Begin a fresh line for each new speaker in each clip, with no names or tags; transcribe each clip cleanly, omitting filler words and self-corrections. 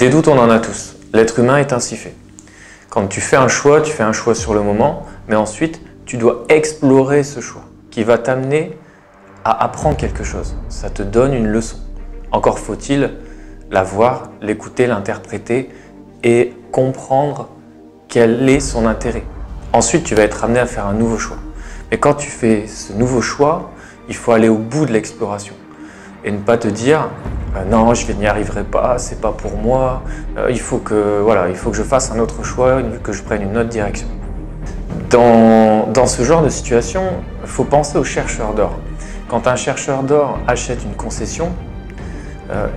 Des doutes, on en a tous. L'être humain est ainsi fait. Quand tu fais un choix sur le moment, mais ensuite, tu dois explorer ce choix qui va t'amener à apprendre quelque chose. Ça te donne une leçon. Encore faut-il la voir, l'écouter, l'interpréter et comprendre quel est son intérêt. Ensuite, tu vas être amené à faire un nouveau choix. Mais quand tu fais ce nouveau choix, il faut aller au bout de l'exploration et ne pas te dire non, je n'y arriverai pas, c'est pas pour moi, il faut que je fasse un autre choix, que je prenne une autre direction. Dans ce genre de situation, il faut penser aux chercheurs d'or. Quand un chercheur d'or achète une concession,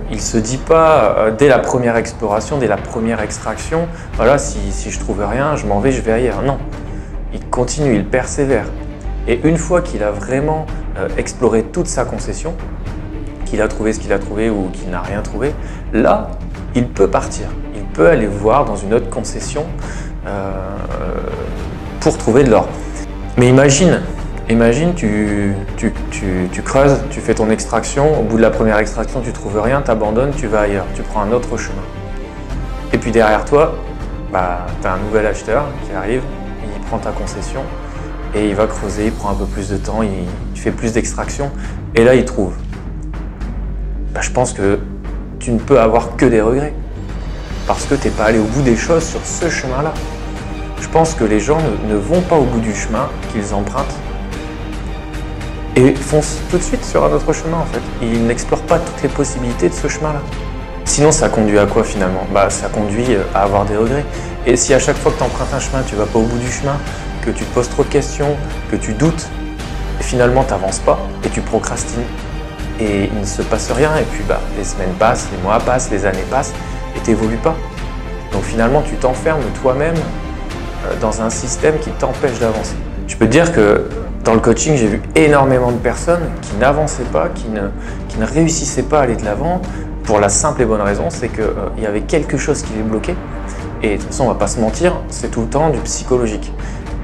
il ne se dit pas dès la première exploration, dès la première extraction, voilà, si je ne trouve rien, je m'en vais, je vais ailleurs. Non, il continue, il persévère. Et une fois qu'il a vraiment exploré toute sa concession, qu'il a trouvé ce qu'il a trouvé ou qu'il n'a rien trouvé, là, il peut partir. Il peut aller voir dans une autre concession pour trouver de l'or. Mais imagine, tu creuses, tu fais ton extraction, au bout de la première extraction, tu ne trouves rien, tu abandonnes, tu vas ailleurs, tu prends un autre chemin. Et puis derrière toi, tu as un nouvel acheteur qui arrive, il prend ta concession et il va creuser, il prend un peu plus de temps, il fait plus d'extraction et là il trouve. Je pense que tu ne peux avoir que des regrets parce que tu n'es pas allé au bout des choses sur ce chemin-là. Je pense que les gens ne vont pas au bout du chemin qu'ils empruntent et foncent tout de suite sur un autre chemin en fait. Ils n'explorent pas toutes les possibilités de ce chemin-là. Sinon, ça conduit à quoi finalement? Ça conduit à avoir des regrets. Et si à chaque fois que tu empruntes un chemin, tu ne vas pas au bout du chemin, que tu te poses trop de questions, que tu doutes, et finalement tu n'avances pas et tu procrastines. Et il ne se passe rien, et puis les semaines passent, les mois passent, les années passent, et tu n'évolues pas. Donc finalement, tu t'enfermes toi-même dans un système qui t'empêche d'avancer. Je peux te dire que dans le coaching, j'ai vu énormément de personnes qui n'avançaient pas, qui ne réussissaient pas à aller de l'avant, pour la simple et bonne raison, c'est qu'il y avait quelque chose qui les bloquait. Et de toute façon, on ne va pas se mentir, c'est tout le temps du psychologique.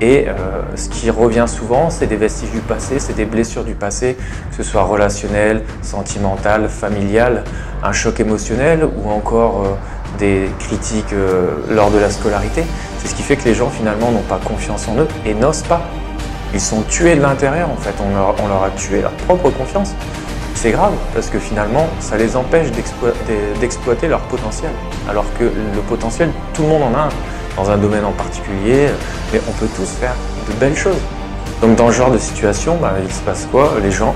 Et ce qui revient souvent, c'est des vestiges du passé, c'est des blessures du passé, que ce soit relationnel, sentimental, familial, un choc émotionnel ou encore des critiques lors de la scolarité. C'est ce qui fait que les gens finalement n'ont pas confiance en eux et n'osent pas. Ils sont tués de l'intérieur en fait, on leur a tué leur propre confiance. C'est grave parce que finalement, ça les empêche d'exploiter leur potentiel. Alors que le potentiel, tout le monde en a un. Dans un domaine en particulier, mais on peut tous faire de belles choses. Donc dans ce genre de situation, il se passe quoi? Les gens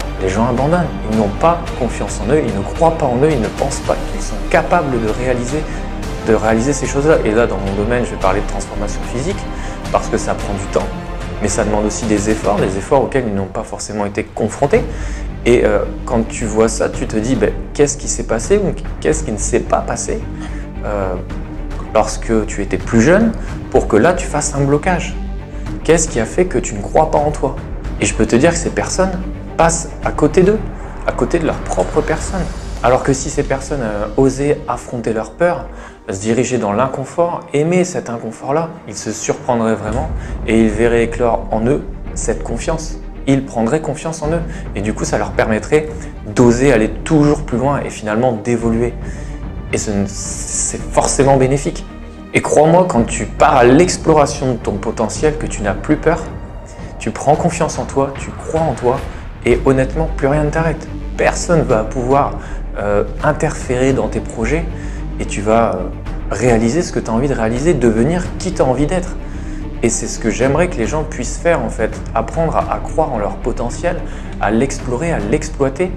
abandonnent. Ils n'ont pas confiance en eux, ils ne croient pas en eux, ils ne pensent pas qu'ils sont capables de réaliser ces choses-là. Et là, dans mon domaine, je vais parler de transformation physique, parce que ça prend du temps, mais ça demande aussi des efforts auxquels ils n'ont pas forcément été confrontés. Et quand tu vois ça, tu te dis, qu'est-ce qui s'est passé ou qu'est-ce qui ne s'est pas passé lorsque tu étais plus jeune, pour que là tu fasses un blocage. Qu'est-ce qui a fait que tu ne crois pas en toi? Et je peux te dire que ces personnes passent à côté d'eux, à côté de leur propre personne. Alors que si ces personnes osaient affronter leur peur, se diriger dans l'inconfort, aimer cet inconfort-là, ils se surprendraient vraiment et ils verraient éclore en eux cette confiance. Ils prendraient confiance en eux et du coup ça leur permettrait d'oser aller toujours plus loin et finalement d'évoluer. Et c'est forcément bénéfique. Et crois-moi, quand tu pars à l'exploration de ton potentiel, que tu n'as plus peur, tu prends confiance en toi, tu crois en toi, et honnêtement, plus rien ne t'arrête. Personne ne va pouvoir interférer dans tes projets, et tu vas réaliser ce que tu as envie de réaliser, devenir qui tu as envie d'être. Et c'est ce que j'aimerais que les gens puissent faire en fait, apprendre à croire en leur potentiel, à l'explorer, à l'exploiter,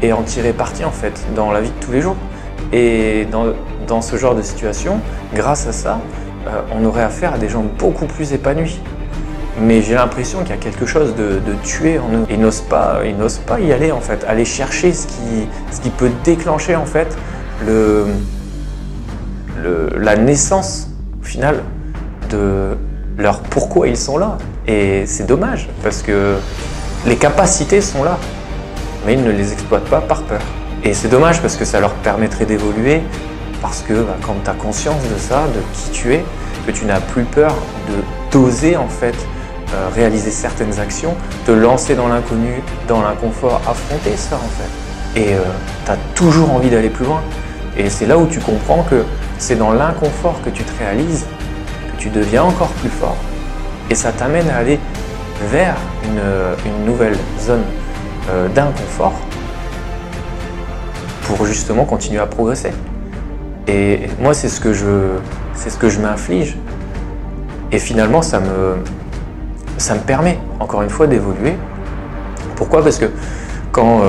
et en tirer parti en fait, dans la vie de tous les jours. Et dans ce genre de situation, grâce à ça, on aurait affaire à des gens beaucoup plus épanouis. Mais j'ai l'impression qu'il y a quelque chose de tué en eux. Ils n'osent pas y aller en fait, aller chercher ce qui peut déclencher en fait la naissance au final de leur pourquoi ils sont là. Et c'est dommage parce que les capacités sont là, mais ils ne les exploitent pas par peur. Et c'est dommage parce que ça leur permettrait d'évoluer, parce que quand tu as conscience de ça, de qui tu es, que tu n'as plus peur d'oser en fait réaliser certaines actions, te lancer dans l'inconnu, dans l'inconfort, affronter ça en fait. Et tu as toujours envie d'aller plus loin. Et c'est là où tu comprends que c'est dans l'inconfort que tu te réalises, que tu deviens encore plus fort et ça t'amène à aller vers une nouvelle zone d'inconfort pour justement continuer à progresser. Et moi, c'est ce que je m'inflige. Et finalement, ça me permet, encore une fois, d'évoluer. Pourquoi? Parce que quand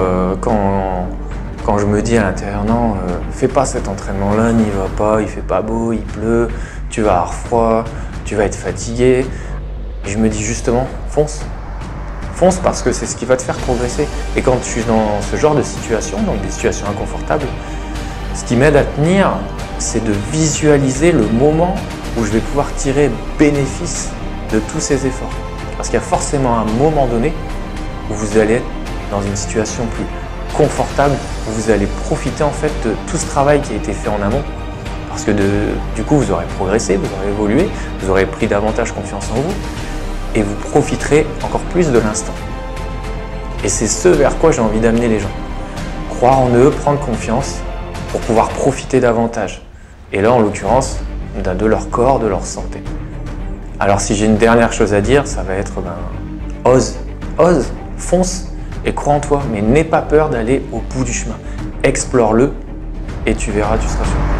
je me dis à l'intérieur, non, fais pas cet entraînement-là, n'y va pas, il fait pas beau, il pleut, tu vas avoir froid, tu vas être fatigué. Et je me dis justement, fonce. Fonce parce que c'est ce qui va te faire progresser. Et quand je suis dans ce genre de situation, donc des situations inconfortables, ce qui m'aide à tenir, c'est de visualiser le moment où je vais pouvoir tirer bénéfice de tous ces efforts. Parce qu'il y a forcément un moment donné où vous allez être dans une situation plus confortable, où vous allez profiter en fait de tout ce travail qui a été fait en amont. Parce que du coup, vous aurez progressé, vous aurez évolué, vous aurez pris davantage confiance en vous et vous profiterez encore plus de l'instant. Et c'est ce vers quoi j'ai envie d'amener les gens. Croire en eux, prendre confiance pour pouvoir profiter davantage. Et là, en l'occurrence, de leur corps, de leur santé. Alors si j'ai une dernière chose à dire, ça va être ose, fonce et crois en toi, mais n'aie pas peur d'aller au bout du chemin. Explore-le et tu verras, tu seras sûr.